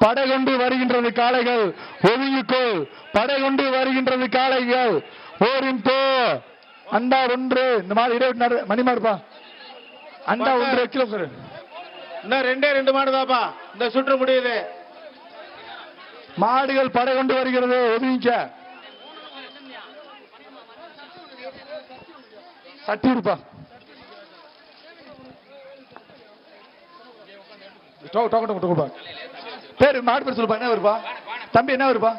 படை கொண்டு வருகின்றது காளைகள், ஒதுங்கிக்கோள். படை கொண்டு வருகின்றது காளைகள், ஓரின் போ. அண்டா ஒன்று. இந்த மாதிரி 24 மணி மாடுப்பா. அண்டா 1 கிலோ. இன்னும் 2 மாடுதாப்பா இந்த சுற்று முடியுது. மாடுகள் படை கொண்டு வருகிறது, ஒதுங்கிக்க. சட்டி இருப்பா. பேரு மாடு பேர் சொல்லுப்பா. என்ன வருப்பா தம்பி? என்ன வருப்பா?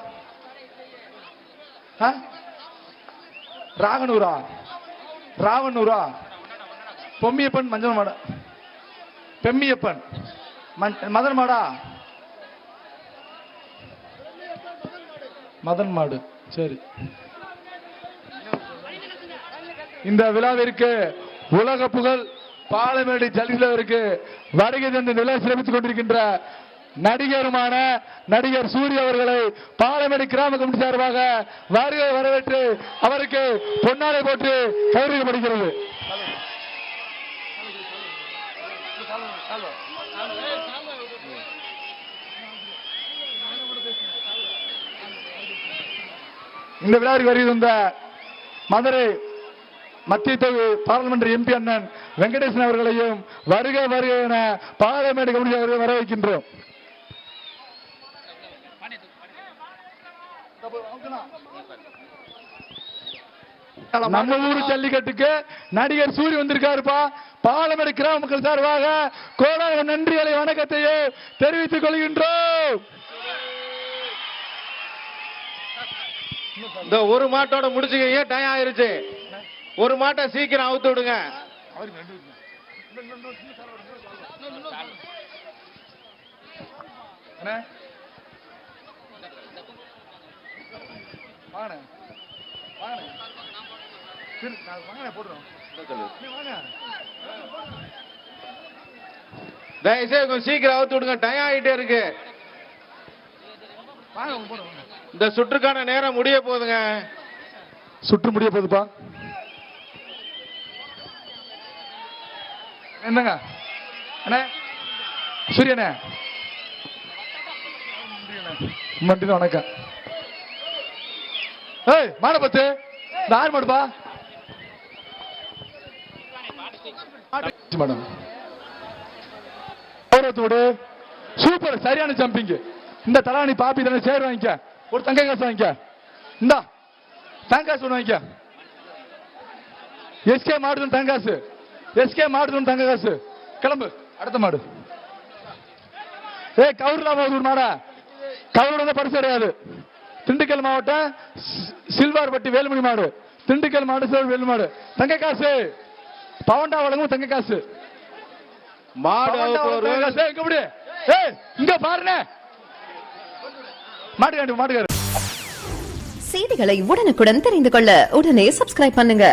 ராகனூரா? ராவனூரா? பொம்மியப்பன் மஞ்சள் மாடா? பெம்மியப்பன் மதன் மாடா? மதன் மாடு. சரி. இந்த விழாவிற்கு உலக புகழ் பாலமேடு ஜல்லிக்கட்டுக்கு வருகை தந்து நிலை சிறப்பித்துக் கொண்டிருக்கின்ற நடிகருமான நடிகர் சூரிய அவர்களை பாலமேடு கிராம கமிட்டி சார்பாக வருகை வரவேற்று அவருக்கு பொன்னாடை போட்டு கௌரவிக்கப்படுகிறது. இந்த விழாவிற்கு வருகை தந்த மதுரை மத்திய தொகுதி பாராளுமன்ற எம்பி அண்ணன் வெங்கடேசன் அவர்களையும் வருக வருக என பாராளுமன்ற கமிட்டி அவர்கள் வரவேற்கின்றோம். நம்ம ஊரு ஜல்லிக்கட்டுக்கு நடிகர் சூரிய வந்திருக்காருப்பா. பாலமேடு கிராம மக்கள் சார்பாக கோடான நன்றிகளை வணக்கத்தையே தெரிவித்துக் கொள்கின்றோம். இந்த ஒரு மாட்டோட முடிச்சுக்க டைம் ஆயிருச்சு. ஒரு மாட்டை சீக்கிரம் அவுத்து விடுங்க. தயவுசெய்து கொஞ்சம் சீக்கிரம் அவுத்து விடுங்க, டைம் ஆகிட்டே இருக்கு. இந்த சுற்றுக்கான நேரம் முடிய போகுதுங்க. சுற்று முடிய போகுதுப்பா. என்னங்க அண்ணே சூரியனே மண்டி வணக்கம். ஏய் மாட பத்து யார் மாடுப்பா? மேடம் சூப்பர், சரியான ஜம்பிங். இந்த தலாணி பாப்பி தானே சேர் வாங்கிக்க. ஒரு தங்க காசு வாங்கிக்க. இந்தா தங்க காசு ஒன்று வாங்கிக்க. எஸ்கே மாடுதன் தங்க காசு. எஸ்கே மாடுதன் தங்க காசு. கிளம்பு. அடுத்த மாடு. ஏய் கவுர்லாம ஒரு மாடா. கவுரோட பரிசு கிடையாது. திண்டுக்கல் மாவட்டம் சில்வார்பட்டி வேலுமணி மாடு. திண்டுக்கல் மாடு வேலு மாடு. தங்க காசு. பவண்டா வழங்கும் தங்க காசு. மாடு இங்க பாருங்க. மாட்டுக்காரு. செய்திகளை உடனுக்குடன் தெரிந்து கொள்ள உடனே சப்ஸ்கிரைப் பண்ணுங்க.